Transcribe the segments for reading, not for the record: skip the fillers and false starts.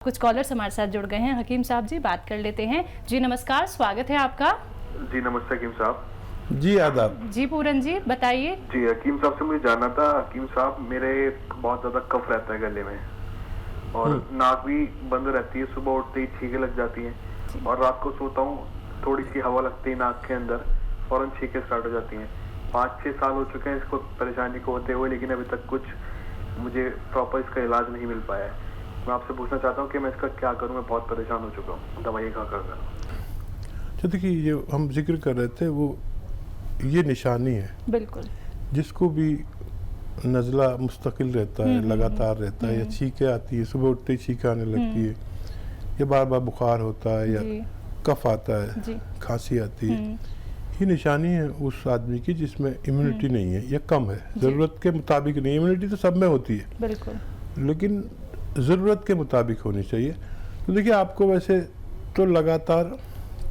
कुछ कॉलर्स हमारे साथ जुड़ गए हैं। हकीम साहब जी, बात कर लेते हैं। जी नमस्कार, स्वागत है आपका। जी नमस्ते हकीम साहब। जी आदाब। जी पूरन जी बताइए। जी हकीम साहब से मुझे जानना था। हकीम साहब, मेरे बहुत ज्यादा कफ रहता है गले में और नाक भी बंद रहती है, सुबह उठते ही छींके लग जाती हैं और रात को सोता हूँ थोड़ी सी हवा लगती है नाक के अंदर, फौरन छींके स्टार्ट हो जाती हैं। 5-6 साल हो चुके हैं इसको परेशानी को होते हुए, लेकिन अभी तक कुछ मुझे प्रॉपर इसका इलाज नहीं मिल पाया है। मैं आपसे पूछना चाहता हूँ कि मैं इसका क्या करूँ, मैं बहुत परेशान हो चुका हूँ, दवाई खा कर। तो देखिए, ये हम जिक्र कर रहे थे वो ये निशानी है बिल्कुल। जिसको भी नज़ला मुस्तकिल रहता है, लगातार रहता है, या छींकें आती है, सुबह उठते ही छींकें आने लगती है, या बार बार बुखार होता है, या कफ आता है, खांसी आती है, ये निशानी है उस आदमी की जिसमें इम्यूनिटी नहीं है या कम है, ज़रूरत के मुताबिक नहीं। इम्यूनिटी तो सब में होती है बिल्कुल, लेकिन ज़रूरत के मुताबिक होनी चाहिए। तो देखिए, आपको वैसे तो लगातार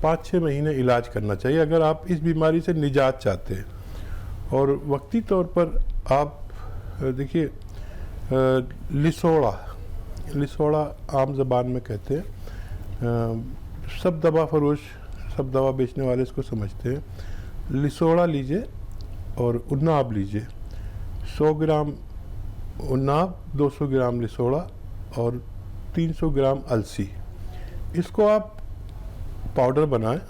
5-6 महीने इलाज करना चाहिए अगर आप इस बीमारी से निजात चाहते हैं। और वक्ती तौर पर आप देखिए, लिसोड़ा आम ज़बान में कहते हैं, सब दवा फरोश, सब दवा बेचने वाले इसको समझते हैं। लिसोड़ा लीजिए और उन्नाब लीजिए, 100 ग्राम उन्नाब, 200 ग्राम लिसोड़ा और 300 ग्राम अलसी, इसको आप पाउडर बनाएं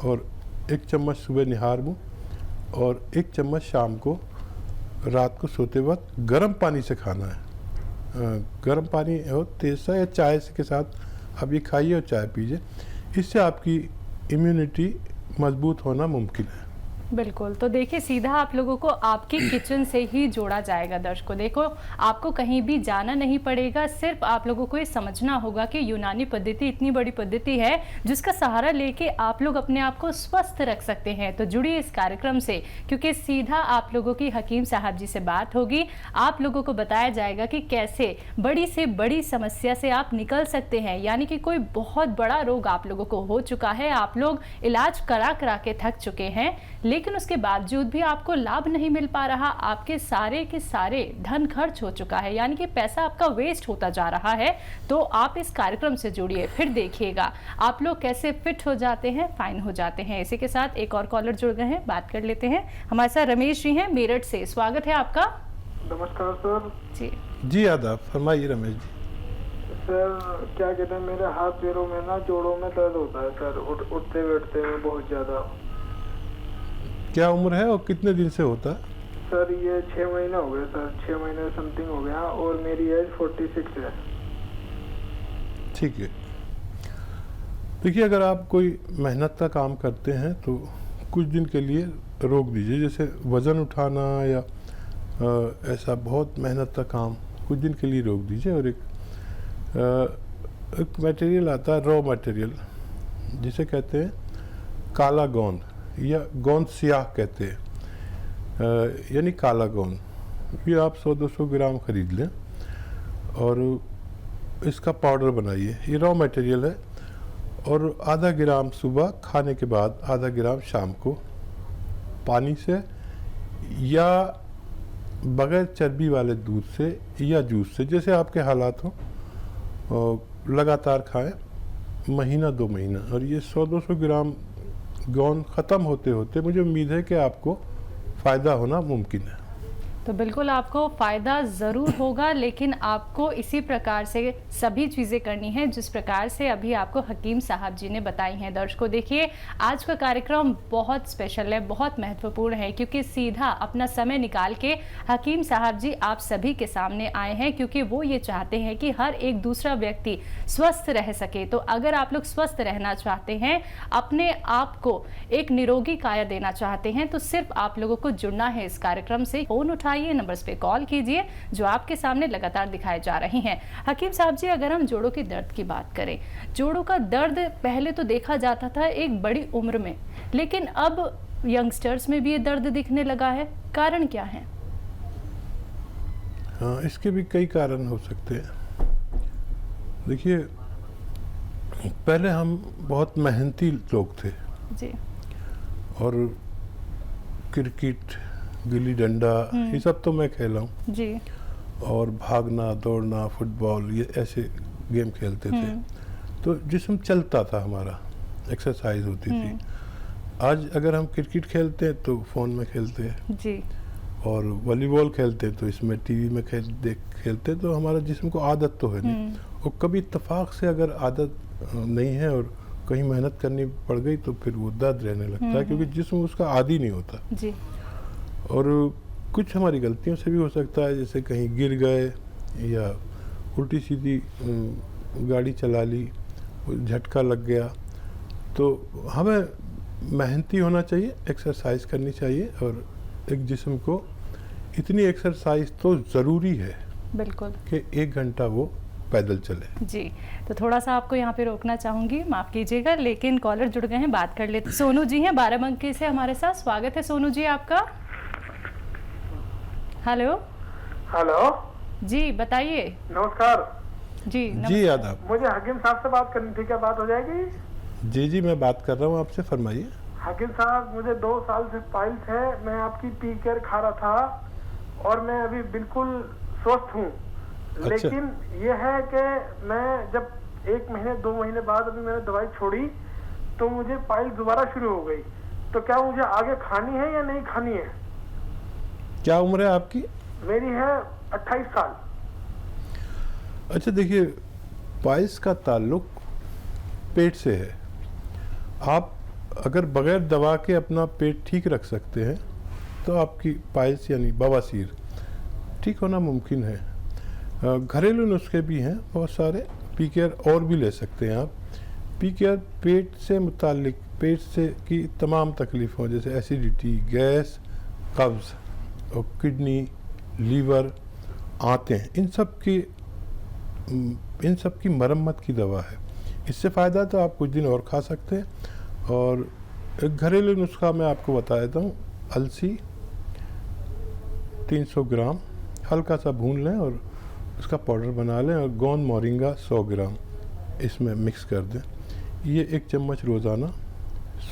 और 1 चम्मच सुबह निहार मुँह और 1 चम्मच शाम को रात को सोते वक्त गर्म पानी से खाना है। गर्म पानी हो तेज़ सा या चाय के साथ आप ये खाइए और चाय पीजिए। इससे आपकी इम्यूनिटी मजबूत होना मुमकिन है। बिल्कुल। तो देखिए, सीधा आप लोगों को आपके किचन से ही जोड़ा जाएगा। दर्शकों देखो, आपको कहीं भी जाना नहीं पड़ेगा, सिर्फ आप लोगों को ये समझना होगा कि यूनानी पद्धति इतनी बड़ी पद्धति है जिसका सहारा लेके आप लोग अपने आप को स्वस्थ रख सकते हैं। तो जुड़िए इस कार्यक्रम से, क्योंकि सीधा आप लोगों की हकीम साहब जी से बात होगी। आप लोगों को बताया जाएगा कि कैसे बड़ी से बड़ी समस्या से आप निकल सकते हैं। यानी कि कोई बहुत बड़ा रोग आप लोगों को हो चुका है, आप लोग इलाज करा करा के थक चुके हैं, लेकिन उसके बावजूद भी आपको लाभ नहीं मिल पा रहा, आपके सारे के सारे धन खर्च हो चुका है, यानी कि पैसा आपका वेस्ट होता जा रहा है। तो आप इस कार्यक्रम से जुड़िए, फिर देखिएगा आप लोग कैसे फिट हो जाते हैं, फाइन हो जाते हैं। इसी के साथ एक और कॉलर जुड़ गए हैं, बात कर लेते हैं। हमारे साथ रमेश जी हैं मेरठ से, स्वागत है आपका। नमस्कार सर। जी आदाब, फरमाइए रमेश जी। सर क्या कहते हैं, मेरे हाथ पैरों में ना, जोड़ों में दर्द होता है सर, उठते बैठते में बहुत ज्यादा। क्या उम्र है और कितने दिन से होता है? सर ये 6 महीने हो गए सर, 6 महीने समथिंग हो गया और मेरी एज 46 है। ठीक है। देखिए, अगर आप कोई मेहनत का काम करते हैं तो कुछ दिन के लिए रोक दीजिए, जैसे वज़न उठाना या ऐसा बहुत मेहनत का काम कुछ दिन के लिए रोक दीजिए। और एक मटेरियल आता है, रॉ मटेरियल, जिसे कहते हैं काला गोंद या गोंद सियाह कहते हैं, यानी काला गोंद। ये आप 100-200 ग्राम खरीद लें और इसका पाउडर बनाइए। ये रॉ मटेरियल है। और आधा ग्राम सुबह खाने के बाद, आधा ग्राम शाम को पानी से या बगैर चर्बी वाले दूध से या जूस से, जैसे आपके हालात हों, लगातार खाएं, महीना 2 महीना। और ये 100-200 ग्राम गोंद ख़त्म होते होते मुझे उम्मीद है कि आपको फ़ायदा होना मुमकिन है। तो बिल्कुल आपको फ़ायदा ज़रूर होगा, लेकिन आपको इसी प्रकार से सभी चीज़ें करनी है जिस प्रकार से अभी आपको हकीम साहब जी ने बताई हैं। दर्शकों देखिए, आज का कार्यक्रम बहुत स्पेशल है, बहुत महत्वपूर्ण है, क्योंकि सीधा अपना समय निकाल के हकीम साहब जी आप सभी के सामने आए हैं, क्योंकि वो ये चाहते हैं कि हर एक दूसरा व्यक्ति स्वस्थ रह सके। तो अगर आप लोग स्वस्थ रहना चाहते हैं, अपने आप को एक निरोगी काया देना चाहते हैं, तो सिर्फ आप लोगों को जुड़ना है इस कार्यक्रम से। फोन उठाइए, नंबर्स पे कॉल कीजिए जो आपके सामने लगातार दिखाए जा रहे हैं। हकीम साहब जी, अगर हम जोड़ों के दर्द की बात करें, जोड़ों का दर्द पहले तो देखा जाता था एक बड़ी उम्र में, लेकिन अब यंगस्टर्स में भी ये दर्द दिखने लगा है, कारण क्या है? हाँ, इसके भी कई कारण हो सकते हैं। देखिए, पहले हम बहुत मेहनती लोग थे जी, और क्रिकेट, गिल्ली डंडा, ये सब तो मैं खेला हूँ जी, और भागना दौड़ना, फुटबॉल, ये ऐसे गेम खेलते थे तो जिस्म चलता था, हमारा एक्सरसाइज होती थी। आज अगर हम क्रिकेट खेलते हैं तो फ़ोन में खेलते हैं जी। और वॉलीबॉल खेलते हैं तो इसमें टीवी में खेलते हैं, तो हमारा जिस्म को आदत तो है नहीं। और कभी इत्तेफाक से अगर आदत नहीं है और कहीं मेहनत करनी पड़ गई तो फिर वो दर्द रहने लगता है, क्योंकि जिस्म उसका आदी नहीं होता। जी। और कुछ हमारी गलतियों से भी हो सकता है, जैसे कहीं गिर गए या उल्टी सीधी गाड़ी चला ली, झटका लग गया, तो हमें मेहनती होना चाहिए, एक्सरसाइज करनी चाहिए। और एक जिस्म को इतनी एक्सरसाइज तो ज़रूरी है बिल्कुल कि 1 घंटा वो पैदल चले। जी। तो थोड़ा सा आपको यहाँ पे रोकना चाहूंगी, माफ कीजिएगा, लेकिन कॉलर जुड़ गए हैं, बात कर लेते। सोनू जी हैं बाराबंकी से हमारे साथ, स्वागत है सोनू जी आपका। हेलो। हेलो जी बताइए। नमस्कार जी जी आदाब। मुझे हकीम साहब से बात करनी थी, क्या बात हो जाएगी? जी जी मैं बात कर रहा हूँ आपसे, फरमाइए। हकीम साहब मुझे 2 साल से पाइल्स है, मैं आपकी पी केयर खा रहा था और मैं अभी बिल्कुल स्वस्थ हूँ। अच्छा। लेकिन ये है कि मैं जब 1 महीने 2 महीने बाद अभी मैंने दवाई छोड़ी तो मुझे पाइल्स दोबारा शुरू हो गई। तो क्या मुझे आगे खानी है या नहीं खानी है? क्या उम्र है आपकी? मेरी है 28 साल। अच्छा देखिए, पाइल्स का ताल्लुक पेट से है। आप अगर बगैर दवा के अपना पेट ठीक रख सकते हैं तो आपकी पाइल्स यानी बवासीर ठीक होना मुमकिन है। घरेलू नुस्खे भी हैं बहुत सारे, पी केयर और भी ले सकते हैं आप। पी केयर पेट से मुताल्लिक, पेट से की तमाम तकलीफ़ों जैसे एसिडिटी, गैस, कब्ज़ और किडनी, लीवर, आंतें, इन सब की मरम्मत की दवा है। इससे फ़ायदा तो आप कुछ दिन और खा सकते हैं। और एक घरेलू नुस्खा मैं आपको बता देता हूँ। अलसी 300 ग्राम हल्का सा भून लें और उसका पाउडर बना लें, और गोंद मोरिंगा 100 ग्राम इसमें मिक्स कर दें। ये 1 चम्मच रोज़ाना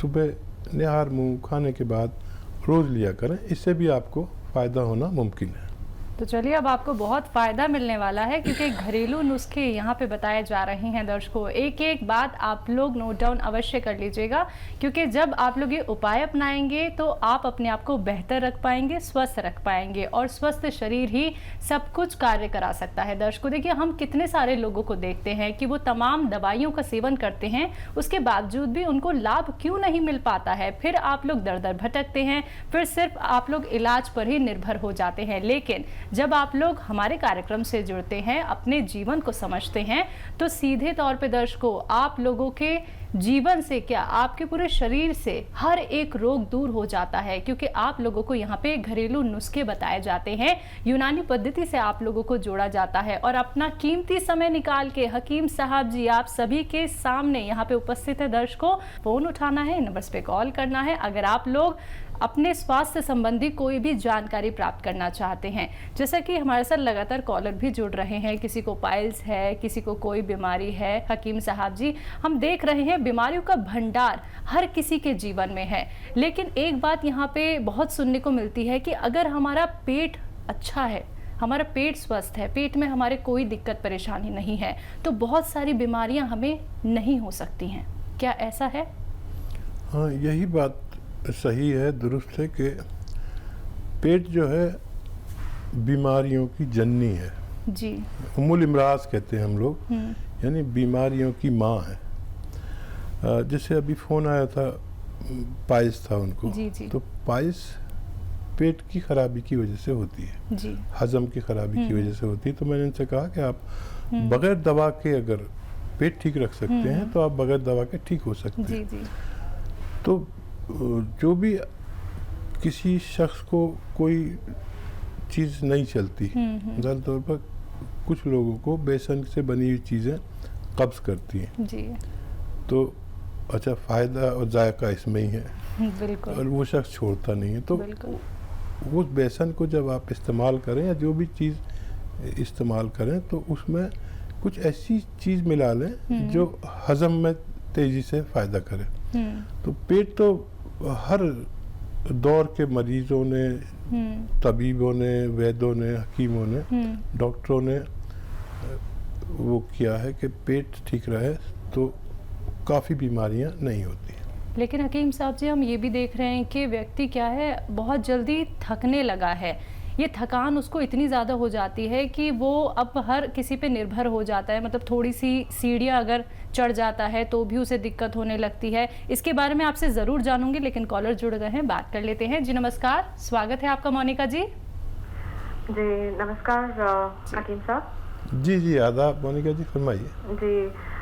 सुबह निहार मुँह खाने के बाद रोज़ लिया करें, इससे भी आपको फ़ायदा होना मुमकिन है। तो चलिए, अब आपको बहुत फ़ायदा मिलने वाला है क्योंकि घरेलू नुस्खे यहाँ पे बताए जा रहे हैं दर्शकों। एक एक बात आप लोग नोट डाउन अवश्य कर लीजिएगा, क्योंकि जब आप लोग ये उपाय अपनाएंगे तो आप अपने आप को बेहतर रख पाएंगे, स्वस्थ रख पाएंगे, और स्वस्थ शरीर ही सब कुछ कार्य करा सकता है। दर्शकों देखिए, हम कितने सारे लोगों को देखते हैं कि वो तमाम दवाइयों का सेवन करते हैं, उसके बावजूद भी उनको लाभ क्यों नहीं मिल पाता है। फिर आप लोग दर दर भटकते हैं, फिर सिर्फ आप लोग इलाज पर ही निर्भर हो जाते हैं। लेकिन जब आप लोग हमारे कार्यक्रम से जुड़ते हैं, अपने जीवन को समझते हैं, तो सीधे तौर पे दर्शकों आप लोगों के जीवन से क्या, आपके पूरे शरीर से हर एक रोग दूर हो जाता है, क्योंकि आप लोगों को यहाँ पे घरेलू नुस्खे बताए जाते हैं, यूनानी पद्धति से आप लोगों को जोड़ा जाता है। और अपना कीमती समय निकाल के हकीम साहब जी आप सभी के सामने यहाँ पे उपस्थित है। दर्शकों, फोन उठाना है, नंबर्स पे कॉल करना है अगर आप लोग अपने स्वास्थ्य संबंधी कोई भी जानकारी प्राप्त करना चाहते हैं। जैसा कि हमारे साथ लगातार कॉलर भी जुड़ रहे हैं, किसी को पाइल्स है, किसी को कोई बीमारी है। हकीम साहब जी, हम देख रहे हैं बीमारियों का भंडार हर किसी के जीवन में है, लेकिन एक बात यहाँ पे बहुत सुनने को मिलती है कि अगर हमारा पेट अच्छा है, हमारा पेट स्वस्थ है, पेट में हमारे कोई दिक्कत परेशानी नहीं है, तो बहुत सारी बीमारियां हमें नहीं हो सकती हैं। क्या ऐसा है? हाँ, यही बात सही है, दुरुस्त है कि पेट जो है बीमारियों की जननी है जी। उम्मुल इमराज कहते हैं हम लोग, यानी बीमारियों की माँ है। जैसे अभी फ़ोन आया था, पाइल्स था उनको। जी जी। तो पाइल्स पेट की खराबी की वजह से होती है जी। हजम की खराबी की वजह से होती है। तो मैंने उनसे कहा कि आप बगैर दवा के अगर पेट ठीक रख सकते हैं तो आप बगैर दवा के ठीक हो सकते हैं। जी जी। तो जो भी किसी शख्स को कोई चीज़ नहीं चलती, मिसाल तौर पर कुछ लोगों को बेसन से बनी हुई चीज़ें कब्ज़ करती हैं जी। तो अच्छा फ़ायदा और जायका इसमें ही है, बिल्कुल। और वो शख्स छोड़ता नहीं है। तो वो बेसन को जब आप इस्तेमाल करें या जो भी चीज़ इस्तेमाल करें तो उसमें कुछ ऐसी चीज़ मिला लें जो हज़म में तेज़ी से फ़ायदा करे। तो पेट तो हर दौर के मरीज़ों ने, तबीबों ने, वैद्यों ने, हकीमों ने, डॉक्टरों ने वो किया है कि पेट ठीक रहे तो काफ़ी बीमारियां नहीं होती। लेकिन हकीम साहब जी, हम ये भी देख रहे हैं कि व्यक्ति क्या है, बहुत जल्दी थकने लगा है। ये थकान उसको इतनी ज़्यादा हो जाती है कि वो अब हर किसी पे निर्भर हो जाता है। मतलब थोड़ी सी सीढ़ियाँ अगर चढ़ जाता है तो भी उसे दिक्कत होने लगती है। इसके बारे में आपसे ज़रूर जानूंगी, लेकिन कॉलर जुड़ गए हैं, बात कर लेते हैं। जी नमस्कार, स्वागत है आपका मोनिका जी। जी नमस्कार हकीम साहब। जी आदाब मोनिका जी, फरमाइए। जी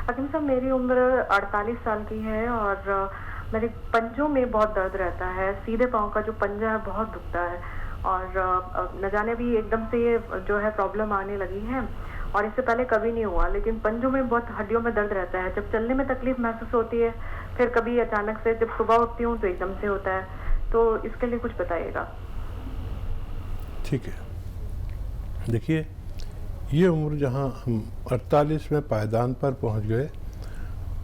हकीम साहब, मेरी उम्र 48 साल की है और मेरे पंजों में बहुत दर्द रहता है। सीधे पाँव का जो पंजा है बहुत दुखता है और न जाने भी एकदम से ये जो है प्रॉब्लम आने लगी है और इससे पहले कभी नहीं हुआ। लेकिन पंजों में बहुत हड्डियों में दर्द रहता है। जब चलने में तकलीफ महसूस होती है, फिर कभी अचानक से जब सुबह उठती हूँ तो एकदम से होता है। तो इसके लिए कुछ बताइएगा। ठीक है, देखिए ये उम्र जहाँ हम 48 में पायदान पर पहुँच गए,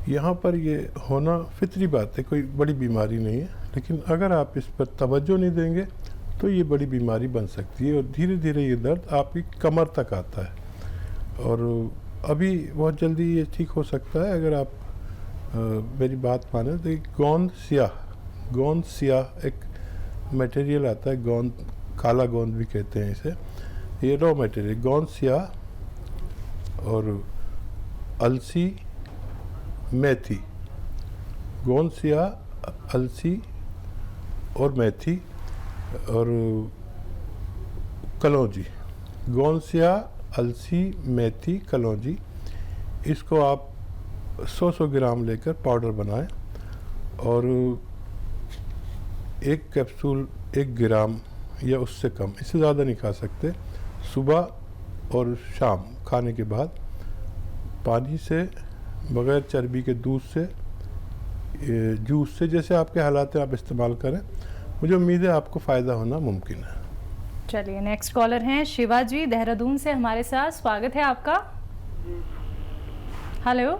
यहाँ पर ये होना फितरी बात है, कोई बड़ी बीमारी नहीं है। लेकिन अगर आप इस पर तवज्जो नहीं देंगे तो ये बड़ी बीमारी बन सकती है और धीरे धीरे ये दर्द आपकी कमर तक आता है और अभी बहुत जल्दी ये ठीक हो सकता है अगर आप मेरी बात माने तो। गोंद सियाह एक मटेरियल आता है, गोंद, काला गोंद भी कहते हैं इसे। ये रॉ मटेरियल गोंद सियाह और अलसी मेथी, गोंद सियाह, अलसी और मेथी और कलौंजी। गोंद सियाह, अलसी, मेथी, कलौंजी, इसको आप 100 ग्राम लेकर पाउडर बनाएं और एक कैप्सूल 1 ग्राम या उससे कम, इससे ज़्यादा नहीं खा सकते, सुबह और शाम खाने के बाद पानी से, बग़ैर चर्बी के दूध से, जूस से, जैसे आपके हालात हैं आप इस्तेमाल करें। मुझे उम्मीद है आपको फ़ायदा होना मुमकिन है। चलिए, नेक्स्ट कॉलर हैं शिवा जी देहरादून से हमारे साथ, स्वागत है आपका। हेलो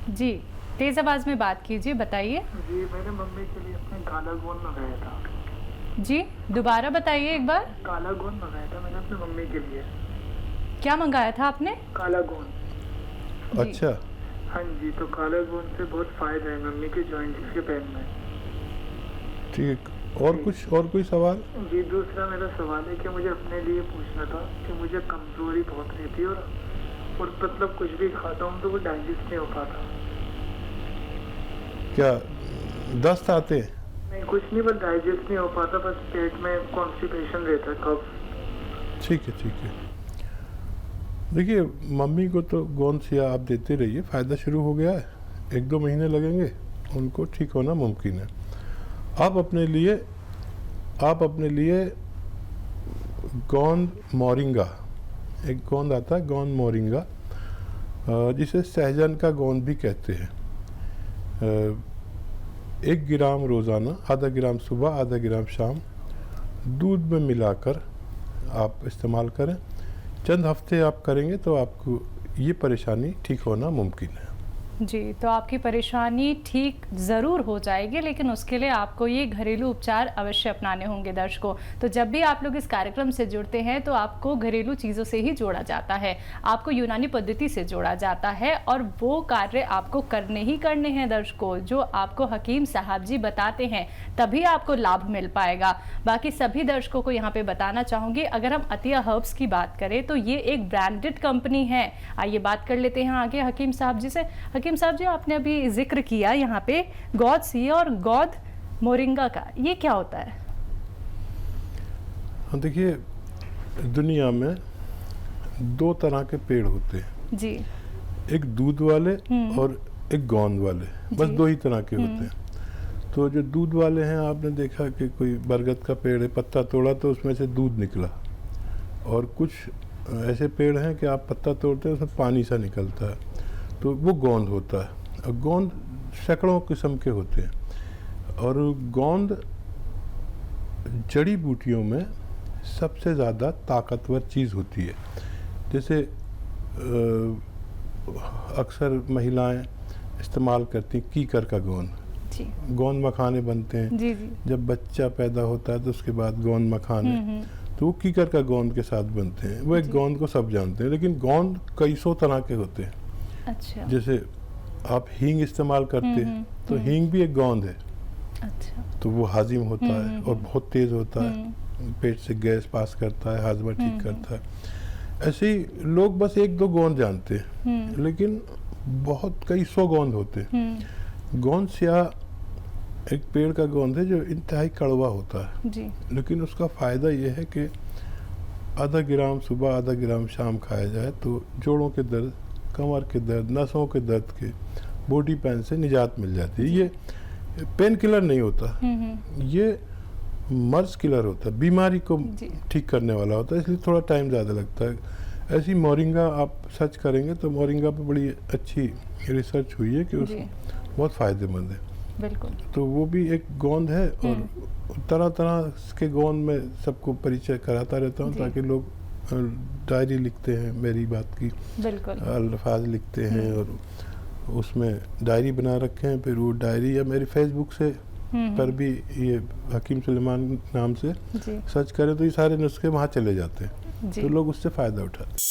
जी, तेज आवाज में बात कीजिए, बताइए। जी मैंने मम्मी के लिए अपने काला गोंद मंगाया था। जी दोबारा बताइए एक बार। काला गोंद मंगाया था मैंने अपनी मम्मी के लिए। क्या मंगाया था आपने? काला गोंद। अच्छा, हाँ जी, तो काला गोंद से बहुत फायदा है मम्मी के जॉइंट्स के पैर में। ठीक, और कोई सवाल? जी दूसरा मेरा सवाल है कि मुझे अपने लिए पूछना था कि मुझे कमजोरी बहुत रहती है और मतलब कुछ भी खाता हूँ तो वो डाइजेस्ट नहीं हो पाता। क्या दस्त आते हैं? नहीं, कुछ नहीं, बस डाइजेस्ट नहीं हो पाता, बस पेट में कॉन्स्टिपेशन रहता है, कफ। ठीक है। देखिए, मम्मी को तो गोंद सिया आप देते रहिए, फ़ायदा शुरू हो गया है, 1-2 महीने लगेंगे, उनको ठीक होना मुमकिन है। आप अपने लिए गोंद मोरिंगा, एक गोंद आता है गोंद मोरिंगा, जिसे सहजन का गोंद भी कहते हैं, 1 ग्राम रोज़ाना, आधा ग्राम सुबह, आधा ग्राम शाम, दूध में मिलाकर आप इस्तेमाल करें। चंद हफ्ते आप करेंगे तो आपको ये परेशानी ठीक होना मुमकिन है। जी, तो आपकी परेशानी ठीक ज़रूर हो जाएगी, लेकिन उसके लिए आपको ये घरेलू उपचार अवश्य अपनाने होंगे दर्शकों। तो जब भी आप लोग इस कार्यक्रम से जुड़ते हैं तो आपको घरेलू चीज़ों से ही जोड़ा जाता है, आपको यूनानी पद्धति से जोड़ा जाता है और वो कार्य आपको करने ही करने हैं दर्शकों, जो आपको हकीम साहब जी बताते हैं, तभी आपको लाभ मिल पाएगा। बाकी सभी दर्शकों को यहाँ पे बताना चाहूँगी, अगर हम अतिया हर्ब्स की बात करें तो ये एक ब्रांडेड कंपनी है। आइए बात कर लेते हैं आगे हकीम साहब जी से। हकीम साहब जी, आपने अभी जिक्र किया यहाँ पे गोंद सिया और गोंद मोरिंगा का, ये क्या होता है? देखिए, दुनिया में 2 तरह के पेड़ होते हैं जी, एक दूध वाले और एक गोंद वाले, बस 2 ही तरह के होते हैं। तो जो दूध वाले हैं, आपने देखा कि कोई बरगद का पेड़ है, पत्ता तोड़ा तो उसमें से दूध निकला, और कुछ ऐसे पेड़ हैं कि आप पत्ता तोड़ते हैं उसमें पानी सा निकलता है, तो वो गोंद होता है। और गोंद सैकड़ों किस्म के होते हैं और गोंद जड़ी बूटियों में सबसे ज़्यादा ताकतवर चीज़ होती है। जैसे अक्सर महिलाएं इस्तेमाल करती कीकर का गोंद, गोंद मखाने बनते हैं। जी। जब बच्चा पैदा होता है तो उसके बाद गोंद मखाने, तो तो वो कीकर का गोंद के साथ बनते हैं। वो एक जी। गोंद को सब जानते हैं, लेकिन गोंद कई सौ तरह के होते हैं। अच्छा जैसे आप हींग इस्तेमाल करते हैं तो हींग भी एक गोंद है, अच्छा तो वो हाजिम होता है और बहुत तेज़ होता है, पेट से गैस पास करता है, हाजमा ठीक करता है। ऐसे ही लोग बस एक दो गोंद जानते हैं, लेकिन बहुत कई सौ गोंद होते हैं। गोंद स्याह एक पेड़ का गोंद है जो इंतहाई कड़वा होता है, जी लेकिन उसका फ़ायदा ये है कि आधा ग्राम सुबह आधा ग्राम शाम खाया जाए तो जोड़ों के दर्द, कमर के दर्द, नसों के दर्द के, बॉडी पेन से निजात मिल जाती है। ये पेन किलर नहीं होता, ये मर्ज किलर होता है, बीमारी को जी। ठीक करने वाला होता है, इसलिए थोड़ा टाइम ज़्यादा लगता है। ऐसी मोरिंगा आप सर्च करेंगे तो मोरिंगा पे बड़ी अच्छी रिसर्च हुई है कि उस जी। बहुत फ़ायदेमंद है। बिल्कुल तो वो भी एक गोंद है और तरह तरह के गोंद में सबको परिचय कराता रहता हूँ जी। ताकि लोग डायरी लिखते हैं मेरी बात की, बिल्कुल अल्फाज लिखते हैं और उसमें डायरी बना रखे हैं, फिर वो डायरी या मेरी फेसबुक से पर भी ये हकीम सुलेमान नाम से जी सर्च करें तो ये सारे नुस्खे वहाँ चले जाते हैं, जी तो लोग उससे फ़ायदा उठाते हैं।